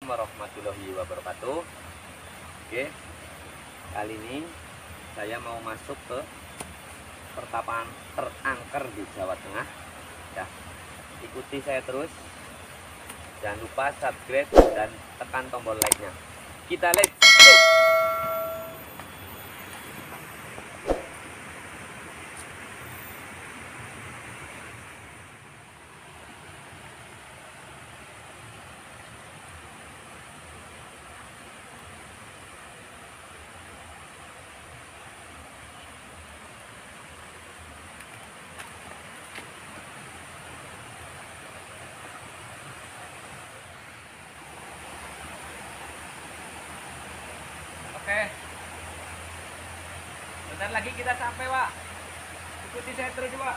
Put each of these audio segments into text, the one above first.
Warahmatullahi wabarakatuh. Oke, kali ini saya mau masuk ke pertapaan terangker di Jawa Tengah ya. Ikuti saya terus, jangan lupa subscribe dan tekan tombol like-nya. Kita let's go. Oke, bentar lagi kita sampai, Wak. Ikuti saya terus, Wak.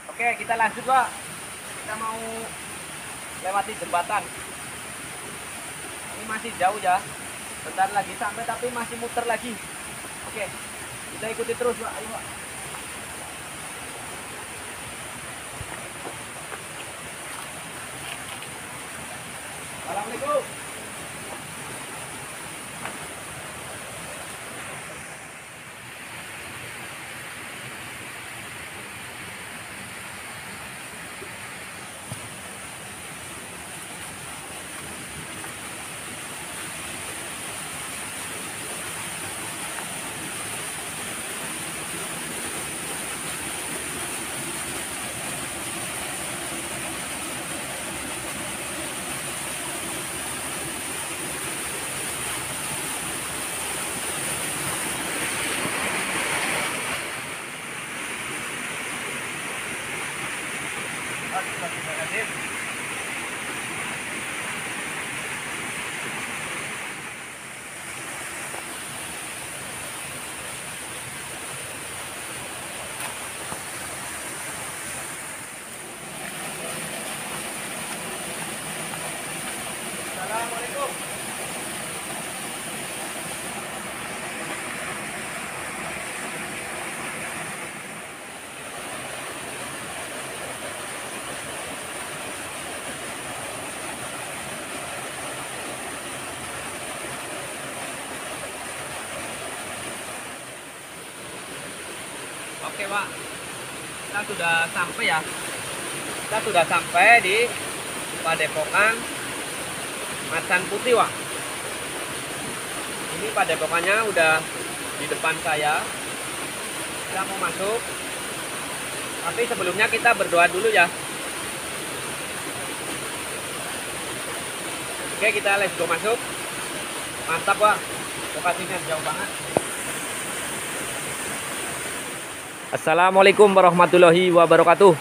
Oke, kita lanjut, Wak. Kita mau lewati jembatan. Ini masih jauh ya, bentar lagi sampai tapi masih muter lagi. Oke, kita ikuti terus, Pak. Ayo, Pak. Assalamualaikum. Assalamualaikum. Oke, Pak. Kita sudah sampai ya. Kita sudah sampai di Padepokan Macan Putih, Wak. Ini padepokannya udah di depan saya. Kita mau masuk. Tapi sebelumnya kita berdoa dulu ya. Oke, kita let's go masuk. Mantap, Wak. Lokasinya jauh banget. Assalamualaikum warahmatullahi wabarakatuh.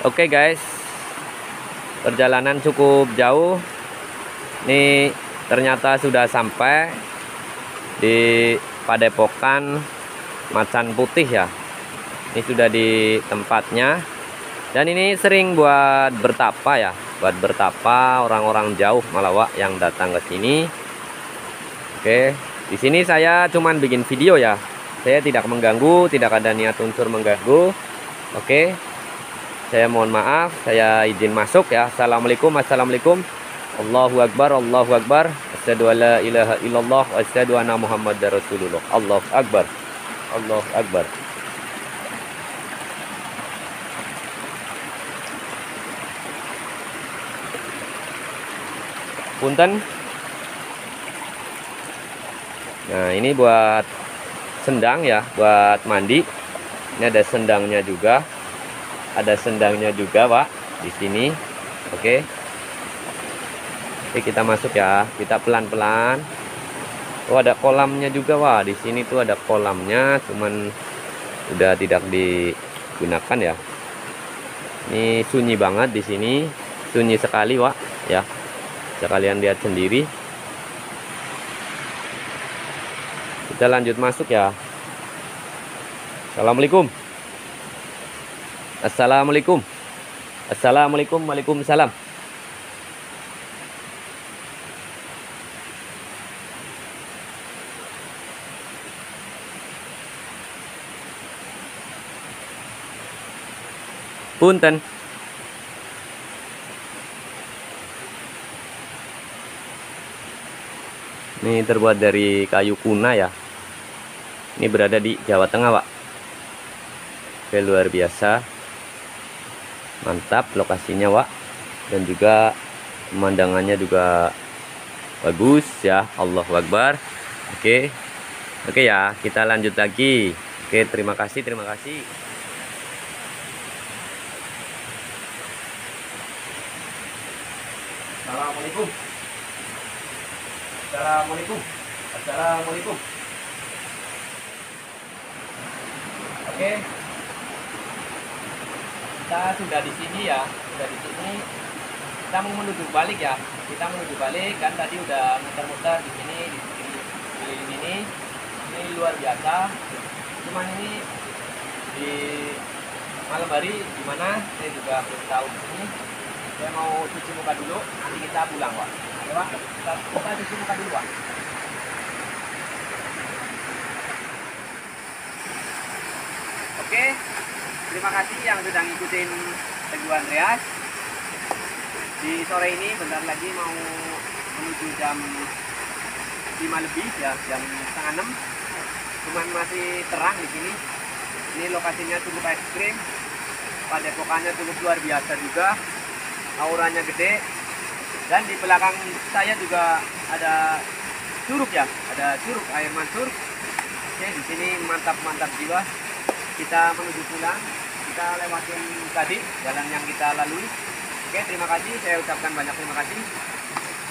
Oke guys, perjalanan cukup jauh. Ini ternyata sudah sampai di Padepokan Macan Putih ya. Ini sudah di tempatnya. Dan ini sering buat bertapa ya, buat bertapa orang-orang jauh malah, Wak, yang datang ke sini. Oke, di sini saya cuman bikin video ya. Saya tidak mengganggu, tidak ada niat unsur mengganggu. Oke, saya mohon maaf, saya izin masuk ya. Assalamualaikum. Allahu Akbar, Allahu Akbar. Asyhadu alla ilaha illallah wa asyhadu anna Muhammadar Rasulullah. Allahu Akbar, Allahu Akbar. Punten. Nah, ini buat sendang ya, buat mandi. Ini ada sendangnya juga. Ada sendangnya juga, Pak, di sini. Oke. Oke, kita masuk ya. Kita pelan-pelan. Oh, ada kolamnya juga, Wak. Di sini tuh ada kolamnya, cuman udah tidak digunakan ya. Ini sunyi banget di sini. Sunyi sekali, Wak, ya. Sekalian lihat sendiri. Kita lanjut masuk ya. Assalamualaikum. Assalamualaikum. Assalamualaikum. Waalaikumsalam. Punten. Ini terbuat dari kayu kuna ya. Ini berada di Jawa Tengah, Pak. Oke, luar biasa. Mantap lokasinya, Pak. Dan juga pemandangannya juga bagus ya. Allahu Akbar. Oke. Oke ya, kita lanjut lagi. Oke, terima kasih, terima kasih. Assalamualaikum. Assalamualaikum. Assalamualaikum. Oke. Kita sudah di sini ya. Sudah di sini. Kita mau menuju balik ya. Kita menuju balik kan tadi udah muter-muter di sini di ini. Ini luar biasa. Cuman ini di malam hari gimana? Saya juga belum tahu di sini. Saya mau cuci muka dulu, nanti kita pulang, Pak. Oke, Pak. Kita cuci muka dulu, Pak. Oke, terima kasih yang sudah ngikutin Teguh Andreas. Di sore ini bentar lagi mau menuju jam 5 lebih ya, jam setengah 6. Cuman masih terang di sini. Ini lokasinya cukup ekstrim. Padepokannya cukup luar biasa juga. Auranya gede, dan di belakang saya juga ada curug ya, ada curug air mancur. Oke, di sini mantap-mantap jiwa. Kita menuju pulang, kita lewatin tadi jalan yang kita lalui. Oke, terima kasih, saya ucapkan banyak terima kasih.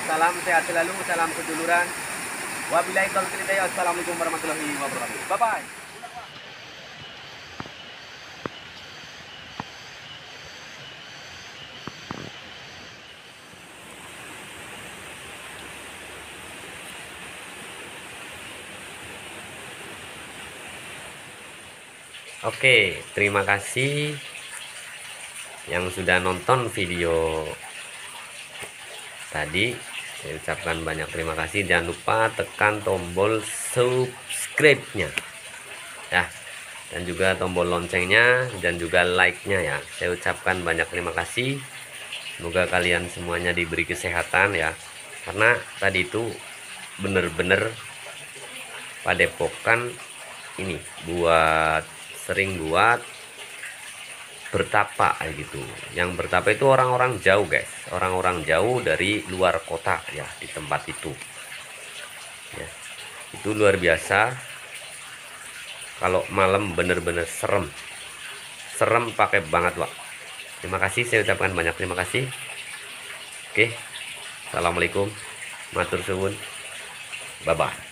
Salam sehat selalu, salam seduluran. Wabillahi taufiq wal hidayah. Assalamualaikum warahmatullahi wabarakatuh. Bye bye. Oke, terima kasih yang sudah nonton video tadi. Saya ucapkan banyak terima kasih. Jangan lupa tekan tombol subscribe-nya ya, dan juga tombol loncengnya, dan juga like-nya ya. Saya ucapkan banyak terima kasih. Semoga kalian semuanya diberi kesehatan ya, karena tadi itu bener-bener padepokan ini sering buat bertapa gitu. Yang bertapa itu orang-orang jauh, guys, orang-orang jauh dari luar kota ya, di tempat itu ya. Itu luar biasa. Kalau malam bener-bener serem pakai banget, Pak. Terima kasih, saya ucapkan banyak terima kasih. Oke, assalamualaikum, matur suwun, bye bye.